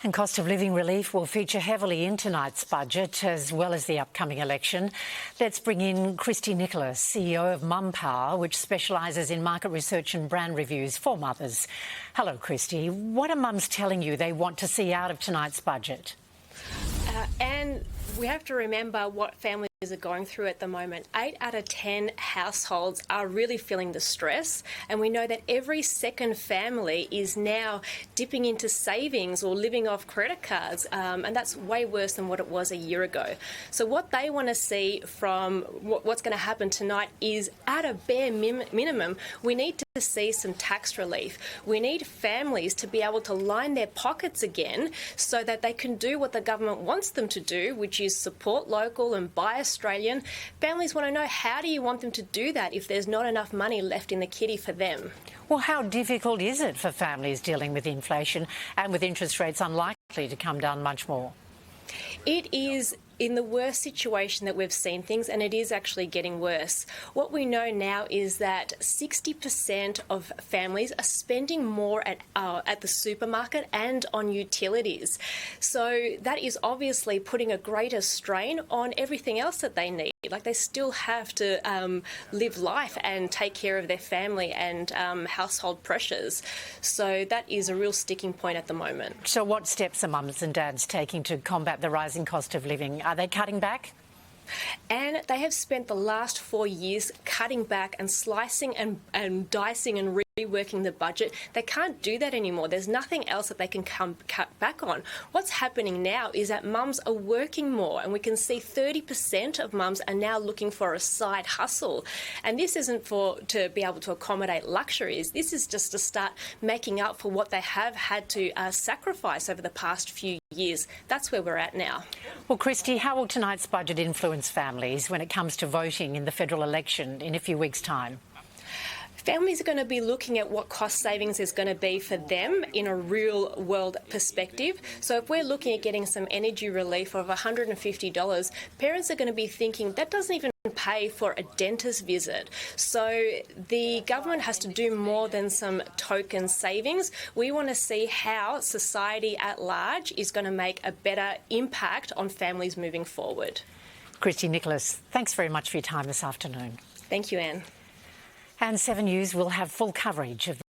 And cost of living relief will feature heavily in tonight's budget as well as the upcoming election. Let's bring in Christie Nicholas, CEO of Mumpower, which specialises in market research and brand reviews for mothers. Hello, Christie. What are mums telling you they want to see out of tonight's budget? And we have to remember what families are going through at the moment. 8 out of 10 households are really feeling the stress, and we know that every second family is now dipping into savings or living off credit cards, and that's way worse than what it was a year ago. So what they want to see from what's going to happen tonight is, at a bare minimum, we need to see some tax relief. We need families to be able to line their pockets again so that they can do what the government wants them to do, which is support local and buy Australian. Families want to know, how do you want them to do that if there's not enough money left in the kitty for them? Well, how difficult is it for families dealing with inflation and with interest rates unlikely to come down much more? It is in the worst situation that we've seen things, and it is actually getting worse. What we know now is that 60% of families are spending more at the supermarket and on utilities. So that is obviously putting a greater strain on everything else that they need. Like, they still have to live life and take care of their family and household pressures. So that is a real sticking point at the moment. So what steps are mums and dads taking to combat the rising cost of living? Are they cutting back? And they have spent the last 4 years cutting back and slicing and dicing and reworking the budget. They can't do that anymore. There's nothing else that they can cut back on. What's happening now is that mums are working more, and we can see 30% of mums are now looking for a side hustle. And this isn't to be able to accommodate luxuries. This is just to start making up for what they have had to sacrifice over the past few years. That's where we're at now. Well, Christie, how will tonight's budget influence families when it comes to voting in the federal election in a few weeks' time? Families are going to be looking at what cost savings is going to be for them in a real world perspective. So if we're looking at getting some energy relief of $150, parents are going to be thinking that doesn't even pay for a dentist visit. So the government has to do more than some token savings. We want to see how society at large is going to make a better impact on families moving forward. Christie Nicholas, thanks very much for your time this afternoon. Thank you, Anne. And 7 News will have full coverage of